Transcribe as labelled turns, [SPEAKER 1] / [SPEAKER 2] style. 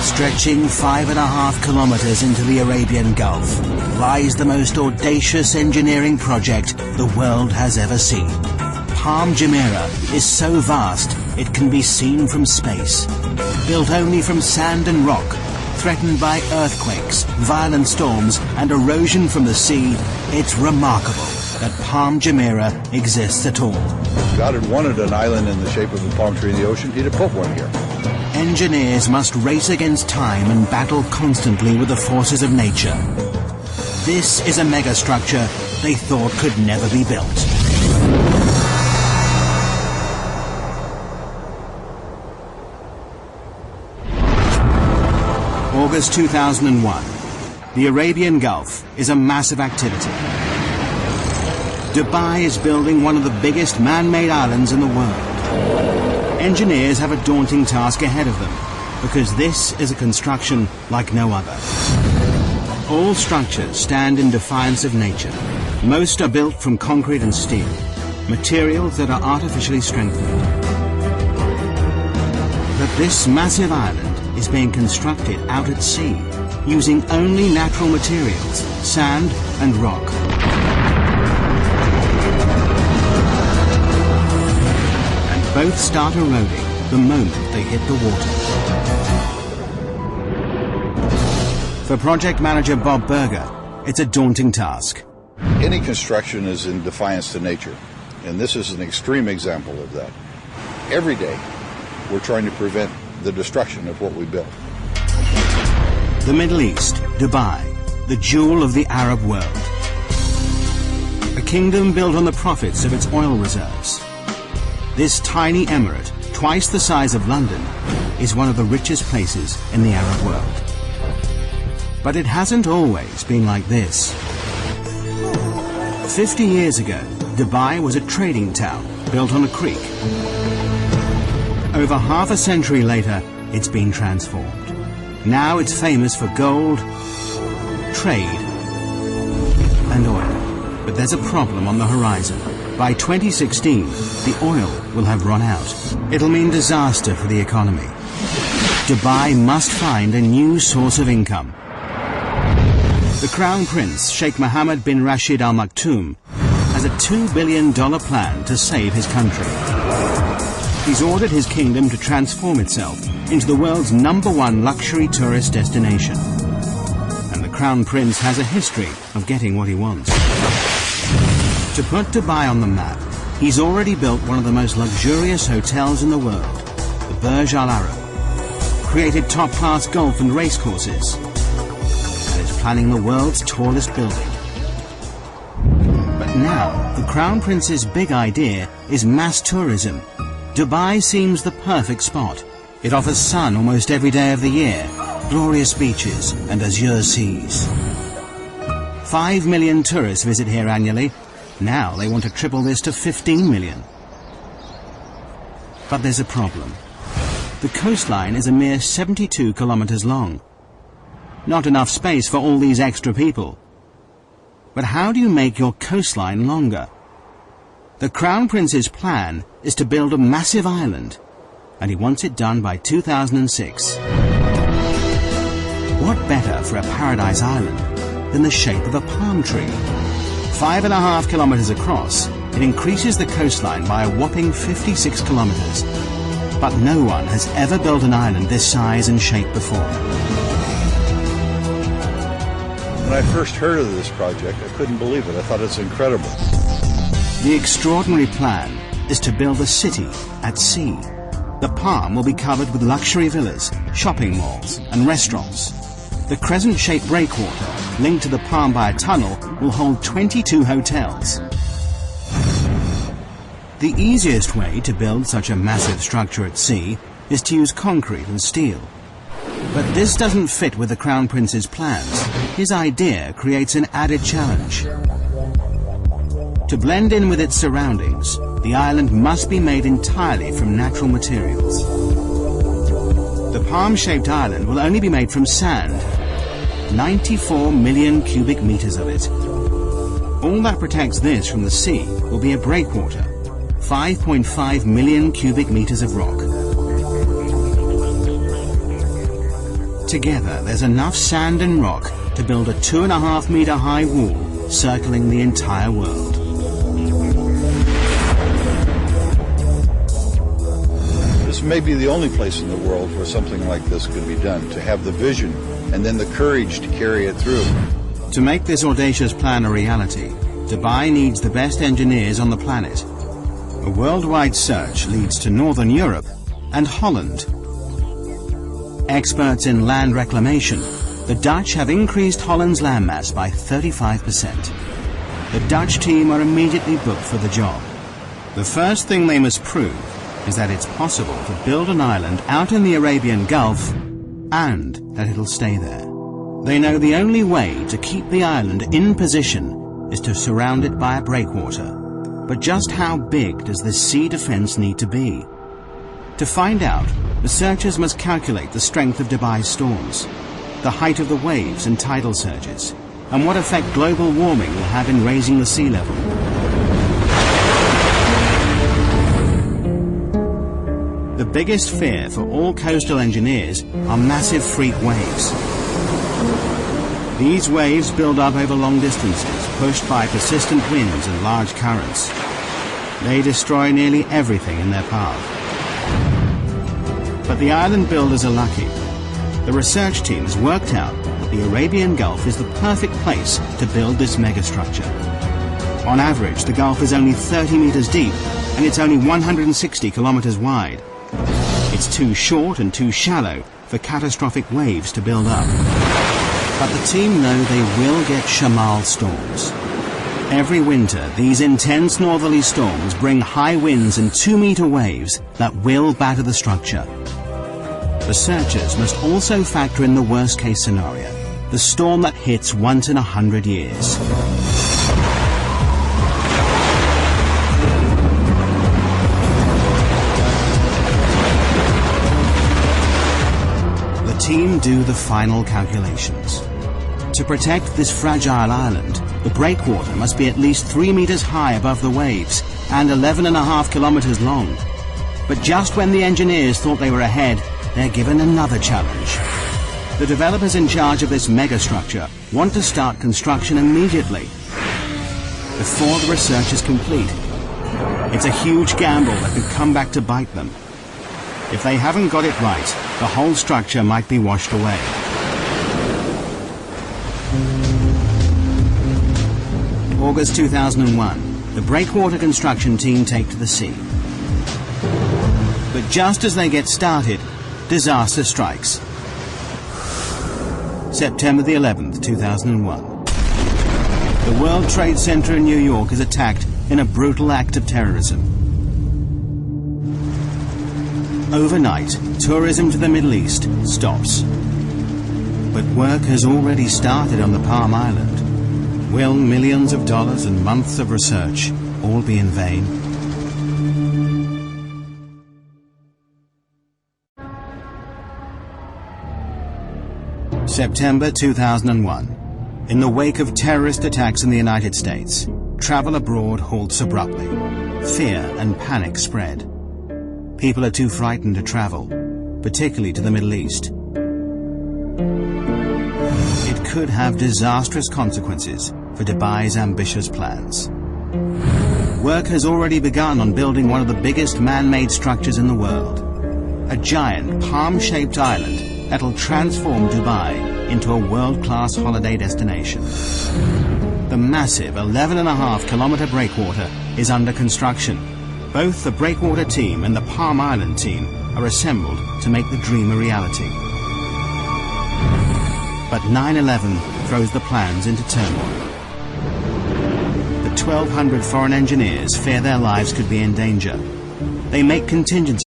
[SPEAKER 1] Stretching 5.5 kilometers into the Arabian Gulf lies the most audacious engineering project the world has ever seen. Palm Jumeirah is so vast it can be seen from space. Built only from sand and rock, threatened by earthquakes, violent storms and erosion from the sea, it's remarkable that Palm Jumeirah exists at all.
[SPEAKER 2] God had wanted an island in the shape of a palm tree in the ocean. He'd have put one here.
[SPEAKER 1] Engineers must race against time and battle constantly with the forces of nature. This is a megastructure they thought could never be built. August 2001. The Arabian Gulf is a massive activity. Dubai is building one of the biggest man-made islands in the world. Engineers have a daunting task ahead of them, because this is a construction like no other. All structures stand in defiance of nature. Most are built from concrete and steel, materials that are artificially strengthened. But this massive island is being constructed out at sea, using only natural materials, sand and rock. Both start eroding the moment they hit the water. For project manager Bob Berger, it's a daunting task.
[SPEAKER 2] Any construction is in defiance to nature, and this is an extreme example of that. Every day, we're trying to prevent the destruction of what we built.
[SPEAKER 1] The Middle East, Dubai, the jewel of the Arab world. A kingdom built on the profits of its oil reserves. This tiny emirate, twice the size of London, is one of the richest places in the Arab world. But it hasn't always been like this. 50 years ago, Dubai was a trading town built on a creek. Over half a century later, it's been transformed. Now it's famous for gold, trade, and oil. But there's a problem on the horizon. By 2016, the oil will have run out. It'll mean disaster for the economy. Dubai must find a new source of income. The Crown Prince, Sheikh Mohammed bin Rashid Al Maktoum, has a $2 billion plan to save his country. He's ordered his kingdom to transform itself into the world's #1 luxury tourist destination. And the Crown Prince has a history of getting what he wants. To put Dubai on the map, he's already built one of the most luxurious hotels in the world, the Burj Al Arab, created top-class golf and race courses, and is planning the world's tallest building. But now, the Crown Prince's big idea is mass tourism. Dubai seems the perfect spot. It offers sun almost every day of the year, glorious beaches and azure seas. 5 million tourists visit here annually. Now they want to triple this to 15 million. But there's a problem. The coastline is a mere 72 kilometers long. Not enough space for all these extra people. But how do you make your coastline longer? The Crown Prince's plan is to build a massive island, and he wants it done by 2006. What better for a paradise island than the shape of a palm tree? 5.5 kilometers across, it increases the coastline by a whopping 56 kilometers. But no one has ever built an island this size and shape before.
[SPEAKER 2] When I first heard of this project, I couldn't believe it. I thought it's incredible.
[SPEAKER 1] The extraordinary plan is to build a city at sea. The palm will be covered with luxury villas, shopping malls and restaurants. The crescent-shaped breakwater, linked to the palm by a tunnel, will hold 22 hotels. The easiest way to build such a massive structure at sea is to use concrete and steel. But this doesn't fit with the Crown Prince's plans. His idea creates an added challenge. To blend in with its surroundings, the island must be made entirely from natural materials. The palm-shaped island will only be made from sand, 94 million cubic meters of it. All that protects this from the sea will be a breakwater, 5.5 million cubic meters of rock. Together, there's enough sand and rock to build a 2.5 meter high wall circling the entire world.
[SPEAKER 2] This may be the only place in the world where something like this can be done, to have the vision and then the courage to carry it through.
[SPEAKER 1] To make this audacious plan a reality, Dubai needs the best engineers on the planet. A worldwide search leads to Northern Europe and Holland. Experts in land reclamation, the Dutch have increased Holland's landmass by 35%. The Dutch team are immediately booked for the job. The first thing they must prove is that it's possible to build an island out in the Arabian Gulf and that it'll stay there. They know the only way to keep the island in position is to surround it by a breakwater. But just how big does this sea defense need to be? To find out, researchers must calculate the strength of Dubai's storms, the height of the waves and tidal surges, and what effect global warming will have in raising the sea level. The biggest fear for all coastal engineers are massive freak waves. These waves build up over long distances, pushed by persistent winds and large currents. They destroy nearly everything in their path. But the island builders are lucky. The research team has worked out that the Arabian Gulf is the perfect place to build this megastructure. On average, the Gulf is only 30 meters deep, and it's only 160 kilometers wide. It's too short and too shallow for catastrophic waves to build up. But the team know they will get Shamal storms. Every winter, these intense northerly storms bring high winds and 2-meter waves that will batter the structure. Researchers must also factor in the worst-case scenario, the storm that hits once in 100 years. The team do the final calculations. To protect this fragile island, the breakwater must be at least 3 meters high above the waves and 11.5 kilometers long. But just when the engineers thought they were ahead, they're given another challenge. The developers in charge of this megastructure want to start construction immediately, before the research is complete. It's a huge gamble that could come back to bite them. If they haven't got it right, the whole structure might be washed away. August 2001, the breakwater construction team take to the sea. But just as they get started, disaster strikes. September the 11th, 2001. The World Trade Center in New York is attacked in a brutal act of terrorism. Overnight, tourism to the Middle East stops. But work has already started on the Palm Island. Will millions of dollars and months of research all be in vain? September 2001. In the wake of terrorist attacks in the United States, travel abroad halts abruptly. Fear and panic spread. People are too frightened to travel, particularly to the Middle East. It could have disastrous consequences for Dubai's ambitious plans. Work has already begun on building one of the biggest man-made structures in the world. A giant palm-shaped island that'll transform Dubai into a world-class holiday destination. The massive 11.5-kilometer breakwater is under construction. Both the breakwater team and the Palm Island team are assembled to make the dream a reality. But 9/11 throws the plans into turmoil. The 1,200 foreign engineers fear their lives could be in danger. They make contingency